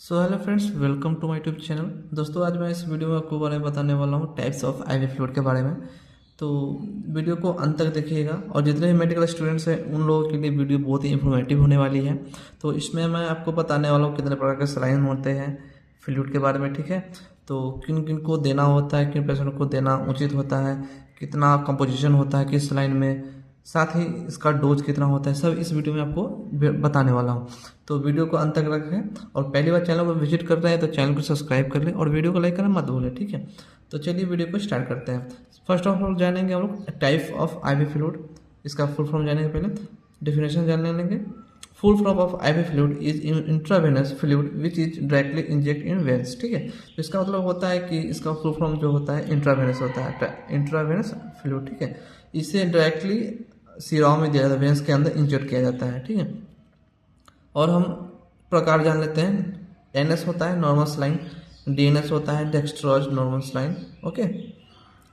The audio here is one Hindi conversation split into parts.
So hello friends, welcome to my YouTube channel. दोस्तों, आज मैं इस वीडियो में आपको बारे में बताने वाला हूँ टाइप्स ऑफ आईवी फ्लूइड के बारे में। तो वीडियो को अंत तक देखिएगा और जितने भी मेडिकल स्टूडेंट्स हैं उन लोगों के लिए वीडियो बहुत ही इंफॉर्मेटिव होने वाली है। तो इसमें मैं आपको बताने वाला हूँ कितने प्रकार के सलाइन होते हैं फ्लूइड के बारे में, ठीक है। तो किन किन को देना होता है, किन पेशेंट को देना उचित होता है, कितना कंपोजिशन होता है किस सलाइन में, साथ ही इसका डोज कितना होता है, सब इस वीडियो में आपको बताने वाला हूँ। तो वीडियो को अंत तक रखें और पहली बार चैनल को विजिट कर रहे हैं तो चैनल को सब्सक्राइब कर लें और वीडियो को लाइक करना मत भूलें, ठीक है। तो चलिए वीडियो को स्टार्ट करते हैं। फर्स्ट ऑफ ऑल जानेंगे हम लोग टाइप ऑफ आईवी फ्लूइड। इसका फुल फॉर्म जानेंगे, पहले डेफिनेशन जान लेंगे। Full form of IV fluid is intravenous fluid which is directly inject in veins, ठीक है। तो इसका मतलब होता है कि इसका फुल फॉर्म जो होता है इंट्रावेनस होता है, इंट्रावेनस फ्लूइड, ठीक है। इसे डायरेक्टली सिराओं में दिया जाता है, वेंस के अंदर इंजेक्ट किया जाता है, ठीक है। और हम प्रकार जान लेते हैं। एनएस होता है नॉर्मल स्लाइन, डीएनएस होता है dextrose normal saline, okay,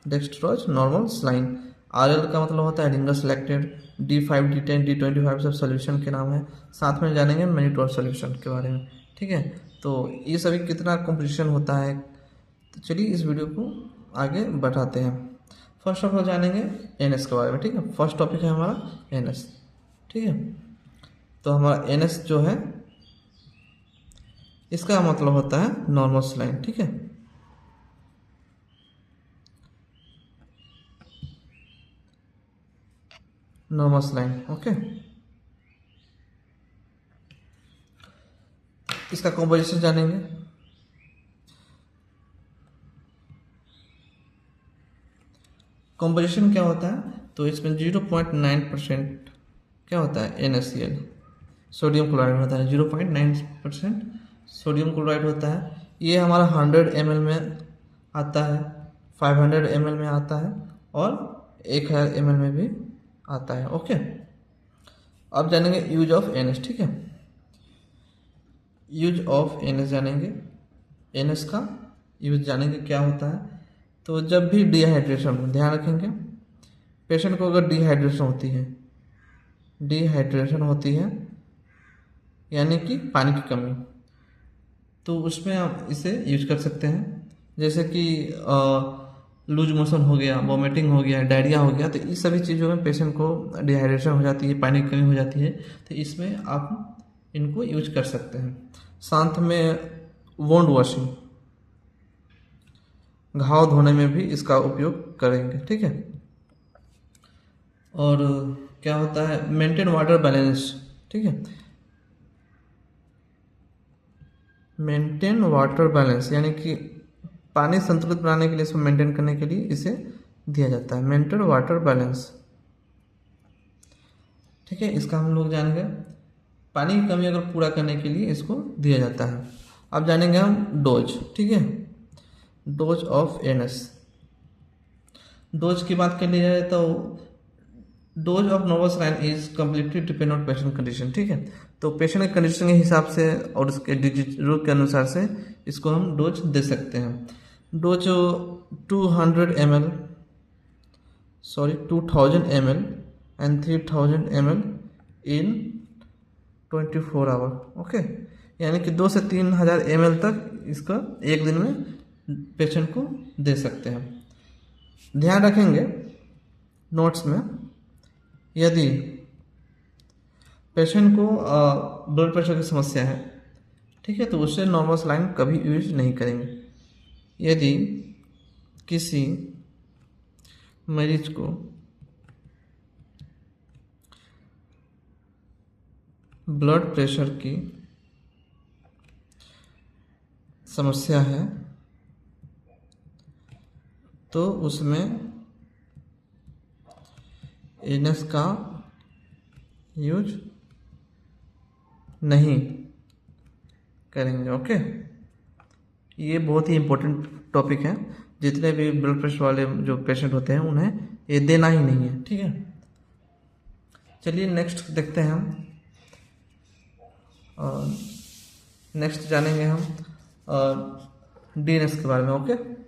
dextrose normal saline. RL का मतलब होता है ringer selected. D5 D10 D25 सब सोल्यूशन के नाम है। साथ में जानेंगे मैनिटोड सोल्यूशन के बारे में, ठीक है। तो ये सभी कितना कंपोजिशन होता है, तो चलिए इस वीडियो को आगे बढ़ाते हैं। फर्स्ट ऑफ ऑल जानेंगे एनएस के बारे में, ठीक है। फर्स्ट टॉपिक है हमारा एनएस, ठीक है। तो हमारा एनएस जो है इसका मतलब होता है नॉर्मल स्लाइन, ठीक है। Normal saline, okay. इसका कॉम्पोजिशन जानेंगे। कॉम्पोजिशन क्या होता है, तो इसमें 0.9% क्या होता है NaCl, सोडियम क्लोराइड होता है। 0.9% सोडियम क्लोराइड होता है। ये हमारा 100 ml में आता है, 500 ml में आता है और 1000 ml में भी आता है, ओके। अब जानेंगे यूज ऑफ एनएस, ठीक है। यूज ऑफ एनएस जानेंगे। एनएस का यूज जानेंगे क्या होता है। तो जब भी डिहाइड्रेशन, ध्यान रखेंगे, पेशेंट को अगर डिहाइड्रेशन होती है यानी कि पानी की कमी, तो उसमें आप इसे यूज कर सकते हैं। जैसे कि लूज मोशन हो गया, वॉमिटिंग हो गया, डायरिया हो गया, तो इस सभी चीज़ों में पेशेंट को डिहाइड्रेशन हो जाती है, पानी की कमी हो जाती है, तो इसमें आप इनको यूज कर सकते हैं। साथ में वोंड वॉशिंग, घाव धोने में भी इसका उपयोग करेंगे, ठीक है। और क्या होता है, मेंटेन वाटर बैलेंस, ठीक है। मेंटेन वाटर बैलेंस यानी कि पानी संतुलित बनाने के लिए, इसको मेंटेन करने के लिए इसे दिया जाता है, मेंटेन वाटर बैलेंस, ठीक है। इसका हम लोग जानेंगे। पानी की कमी अगर पूरा करने के लिए इसको दिया जाता है। अब जानेंगे हम डोज, ठीक है। Dose of NS. डोज की बात कर ली जाए तो dose of normal saline is completely depend on patient condition, ठीक है। तो पेशेंट के कंडीशन के हिसाब से और उसके डिजीज रोग के अनुसार से इसको हम डोज दे सकते हैं। Dose 200 ml, sorry 2000 ml and 3000 ml in 24 hour, okay. यानी कि 2 से 3000 ml तक इसका एक दिन में पेशेंट को दे सकते हैं। ध्यान रखेंगे नोट्स में, यदि पेशेंट को ब्लड प्रेशर की समस्या है, ठीक है, तो उससे नॉर्मल सलाइन कभी यूज नहीं करेंगे। यदि किसी मरीज को ब्लड प्रेशर की समस्या है तो उसमें एनएस का यूज नहीं करेंगे, ओके। ये बहुत ही इम्पोर्टेंट टॉपिक है। जितने भी ब्लड प्रेशर वाले जो पेशेंट होते हैं उन्हें ये देना ही नहीं है, ठीक है। चलिए नेक्स्ट देखते हैं हम। नेक्स्ट जानेंगे हम डीएनएस के बारे में, ओके।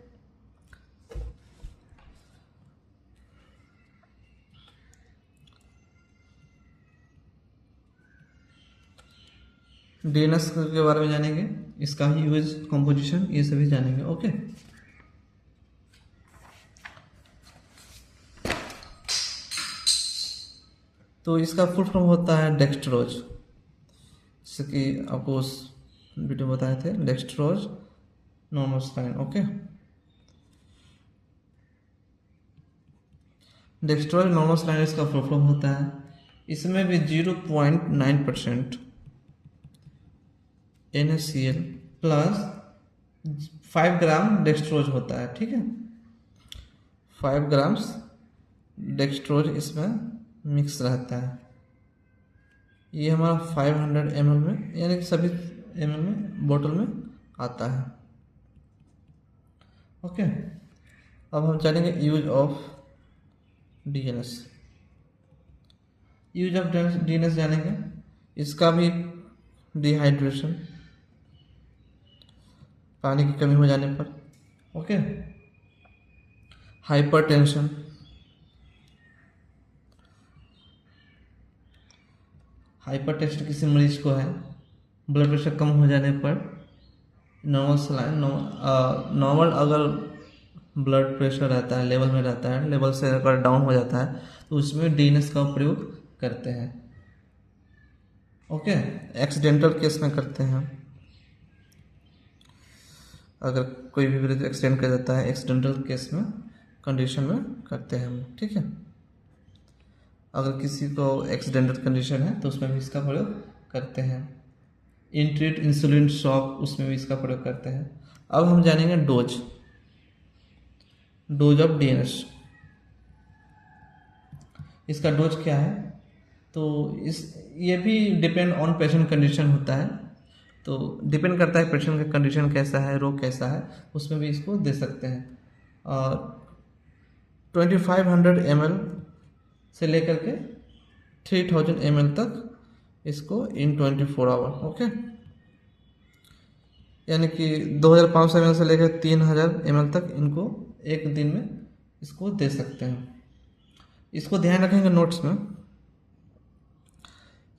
डीएनएस के बारे में जानेंगे, इसका यूज, कंपोजिशन, ये सभी जानेंगे। ओके, तो इसका फुल फॉर्म होता है डेक्स्ट्रोज, जैसे कि आपको उस वीडियो में बताए थे, डेक्स्ट्रोज नॉर्मोसाइन। ओके, डेक्स्ट्रोज नॉर्मोसाइन इसका फुल फॉर्म होता है। इसमें भी 0.9% NaCl प्लस 5 ग्राम डेक्स्ट्रोज होता है। ठीक है, 5 ग्राम्स डेक्स्ट्रोज इसमें मिक्स रहता है। ये हमारा 500 ml में, यानी कि सभी ml में बोतल में आता है। ओके, अब हम जानेंगे use of DNS. Use of DNS जानेंगे, इसका भी डिहाइड्रेशन, पानी की कमी हो जाने पर। ओके, हाइपरटेंशन, हाइपरटेंशन किसी मरीज को है, ब्लड प्रेशर कम हो जाने पर नॉर्मल अगर ब्लड प्रेशर रहता है, लेवल में रहता है, लेवल से अगर डाउन हो जाता है तो उसमें डीएनएस का प्रयोग करते हैं। ओके, एक्सीडेंटल केस में करते हैं, अगर कोई भी मरीज एक्सीडेंट कर जाता है, एक्सीडेंटल केस में, कंडीशन में करते हैं हम। ठीक है, अगर किसी को एक्सीडेंटल कंडीशन है तो उसमें भी इसका प्रयोग करते हैं। इंट्रीट इंसुलिन शॉक, उसमें भी इसका प्रयोग करते हैं। अब हम जानेंगे डोज ऑफ डीएनएस। इसका डोज क्या है, तो ये भी डिपेंड ऑन पेशेंट कंडीशन होता है, तो डिपेंड करता है पेशेंट का कंडीशन कैसा है, रोग कैसा है, उसमें भी इसको दे सकते हैं। 2500 ml से लेकर के 3000 ml तक इसको इन 24 आवर। ओके, यानी कि 2500 ml से लेकर 3000 ml तक इनको एक दिन में इसको दे सकते हैं। इसको ध्यान रखेंगे नोट्स में,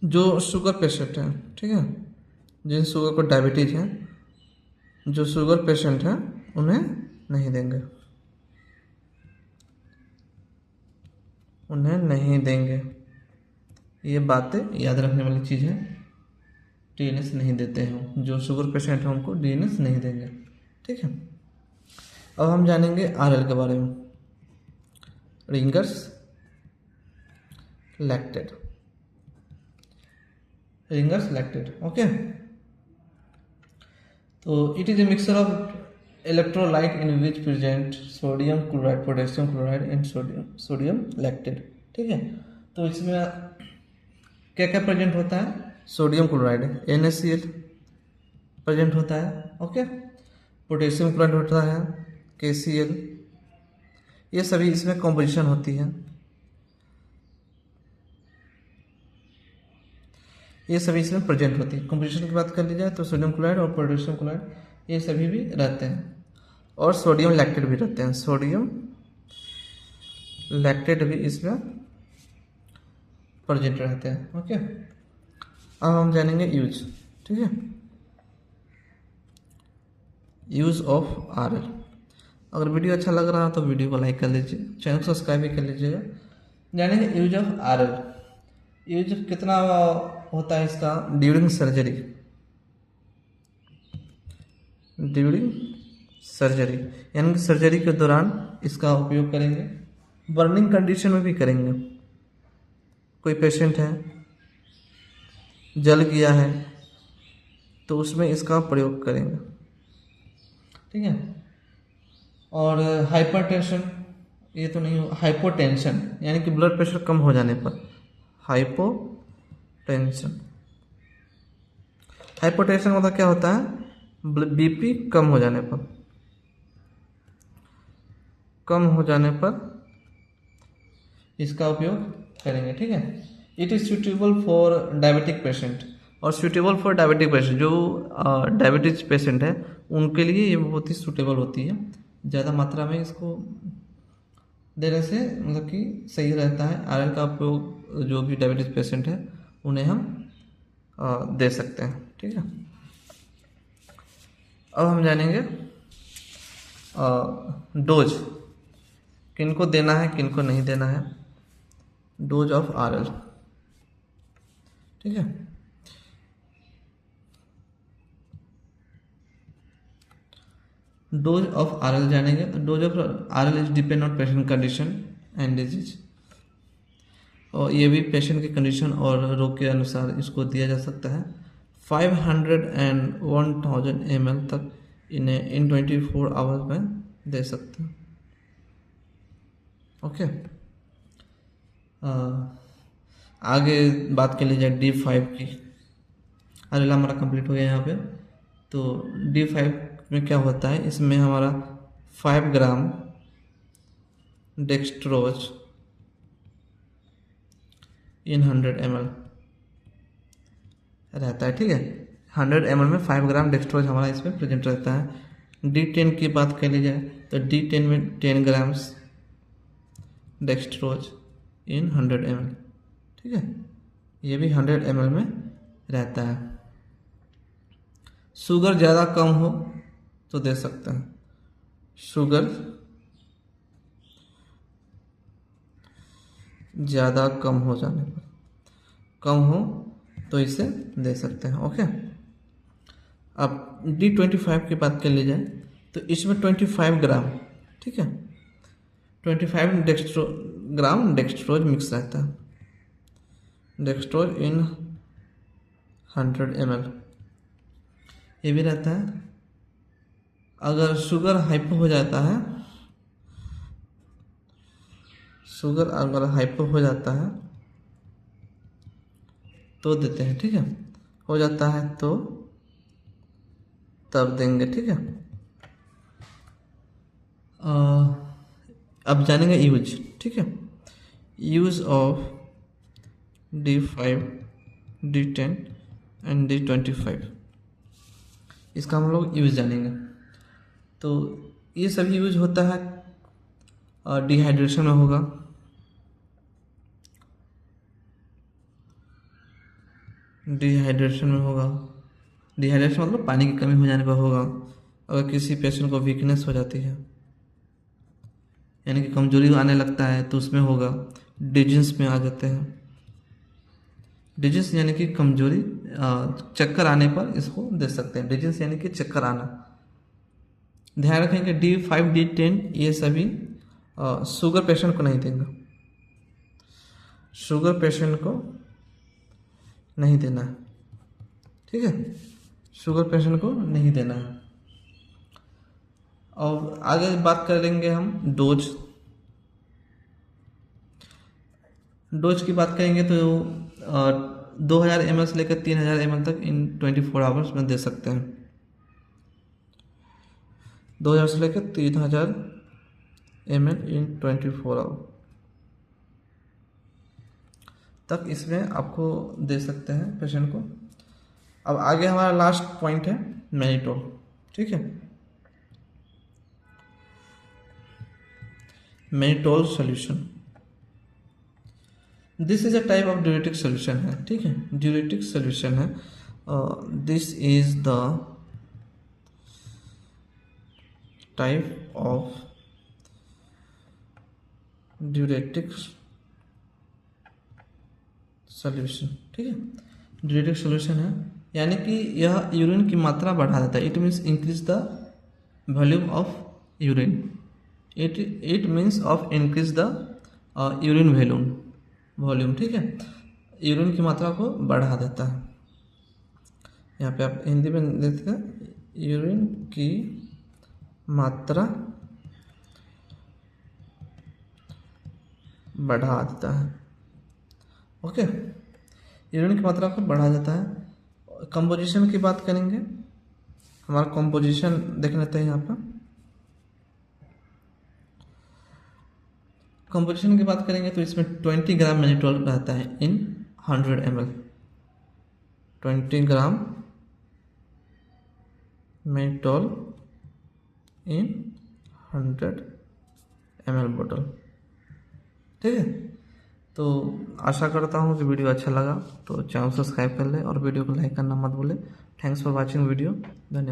जो शुगर पेशेंट हैं, ठीक है, जिन शुगर को डायबिटीज है, जो शुगर पेशेंट हैं उन्हें नहीं देंगे, उन्हें नहीं देंगे। ये बातें याद रखने वाली चीज़ है। डीएनएस नहीं देते हैं, जो शुगर पेशेंट हैं उनको डीएनएस नहीं देंगे। ठीक है, अब हम जानेंगे आरएल के बारे में, Ringer's lactate, Ringer's lactate. Okay, तो it is a mixture of electrolyte in which present sodium chloride, potassium chloride and sodium lactate। ठीक है, तो इसमें क्या क्या प्रेजेंट होता है, सोडियम क्लोराइड NaCl प्रेजेंट होता है। ओके, पोटेशियम क्लोराइड होता है KCl, ये सभी इसमें कॉम्पोजिशन होती है, ये सभी इसमें प्रेजेंट होती है। कॉम्पोजिशन की बात कर ली जाए तो सोडियम क्लोराइड और पोटेशियम क्लोराइड ये सभी भी रहते हैं, और सोडियम लैक्टेट भी रहते हैं, सोडियम लैक्टेट भी इसमें प्रेजेंट रहते हैं। ओके, अब हम जानेंगे यूज। ठीक है, यूज ऑफ आरएल। अगर वीडियो अच्छा लग रहा है तो वीडियो को लाइक कर लीजिए, चैनल को सब्सक्राइब भी कर लीजिएगा। जानेंगे यूज ऑफ आरएल। यूज कितना होता है इसका, ड्यूरिंग सर्जरी, ड्यूरिंग सर्जरी, यानी कि सर्जरी के दौरान इसका उपयोग करेंगे। बर्निंग कंडीशन में भी करेंगे, कोई पेशेंट है जल गया है तो उसमें इसका प्रयोग करेंगे। ठीक है, और हाइपरटेंशन, ये तो नहीं, हाइपोटेंशन यानी कि ब्लड प्रेशर कम हो जाने पर, हाइपोटेंशन, हाइपोटेंशन मतलब क्या होता है, बीपी कम हो जाने पर, कम हो जाने पर इसका उपयोग करेंगे। ठीक है, it is suitable for diabetic patient, और सुटेबल फॉर डायबिटिक पेशेंट, जो डायबिटीज पेशेंट है उनके लिए ये बहुत ही सुटेबल होती है। ज़्यादा मात्रा में इसको देने से मतलब कि सही रहता है। आयरन का उपयोग जो भी डायबिटीज पेशेंट है उन्हें हम दे सकते हैं। ठीक है। अब हम जानेंगे डोज, किनको देना है किनको नहीं देना है। डोज ऑफ आरएल, ठीक है। डोज ऑफ आरएल जानेंगे। तो dose of RL is depend on patient condition and disease, और ये भी पेशेंट की कंडीशन और रोग के अनुसार इसको दिया जा सकता है। 500 एंड 1000 ml तक इन्हें इन 24 आवर्स में दे सकते हैं। ओके, आगे बात कर ली जाए D5 की। अरेला हमारा कंप्लीट हो गया यहाँ पे। तो D5 में क्या होता है, इसमें हमारा 5 ग्राम डेक्सट्रोज इन 100 ml रहता है, ठीक है। 100 ml में 5 ग्राम डेक्सट्रोज हमारा इसमें प्रेजेंट रहता है। D10 की बात कर ली जाए तो D10 में 10 ग्राम्स डेक्सट्रोज इन 100 ml, ठीक है। ये भी 100 ml में रहता है। शुगर ज़्यादा कम हो तो दे सकते हैं। शुगर ज़्यादा कम हो जाने पर, कम हो तो इसे दे सकते हैं। ओके, अब D25 की बात कर ली जाए तो इसमें 25 ग्राम, ठीक है, 25 ग्राम डेक्सट्रोज मिक्स रहता है। डेक्सट्रोज इन 100 ml ये भी रहता है। अगर शुगर हाइपो हो जाता है, शुगर अगर हाइपो हो जाता है तो देते हैं, ठीक है। हो जाता है तो तब देंगे, ठीक है। अब जानेंगे यूज, ठीक है। Use of D5, D10 and D25, इसका हम लोग यूज जानेंगे। तो ये सभी यूज होता है डिहाइड्रेशन में होगा, डिहाइड्रेशन में होगा। डिहाइड्रेशन मतलब पानी की कमी हो जाने पर होगा। अगर किसी पेशेंट को वीकनेस हो जाती है, यानी कि कमजोरी आने लगता है, तो उसमें होगा। डिजीज में आ जाते हैं, डिजीज यानी कि कमजोरी, चक्कर आने पर इसको दे सकते हैं। डिजीज यानी कि चक्कर आना। ध्यान रखेंगे D5, D10 ये सभी शुगर पेशेंट को नहीं देंगे, शुगर पेशेंट को नहीं देना है, ठीक है। शुगर पेशेंट को नहीं देना है। और आगे बात करेंगे हम डोज। डोज की बात करेंगे तो 2000 ml से लेकर 3000 ml तक इन 24 आवर्स में दे सकते हैं। 2000 से लेकर 3000 ml इन 24 आवर तक इसमें आपको दे सकते हैं पेशेंट को। अब आगे हमारा लास्ट पॉइंट है मैनिटोल, ठीक है। Mannitol solution, this is a type of diuretic solution है, ठीक है। ड्यूरेटिक सॉल्यूशन है। This is the type of diuretic solution, ठीक है। ड्यूरेटिक सॉल्यूशन है, यानी कि यह यूरिन की मात्रा बढ़ा देता है। It means increase the volume of urine. It means of increase the urine volume, ठीक है। यूरिन की मात्रा को बढ़ा देता है। यहाँ पे आप हिंदी में देखते हैं, यूरिन की मात्रा बढ़ा देता है। ओके, यूरिन की मात्रा को बढ़ा देता है। कंपोजिशन की बात करेंगे, हमारा कंपोजिशन देख लेते हैं। यहाँ पर कंपोजिशन की बात करेंगे तो इसमें 20 ग्राम मैनिटोल रहता है इन 100 ml। 20 ग्राम मैनिटोल इन 100 ml बोतल, ठीक है। तो आशा करता हूँ कि वीडियो अच्छा लगा, तो चैनल सब्सक्राइब कर ले और वीडियो को लाइक करना मत भूले। Thanks for watching video. धन्यवाद।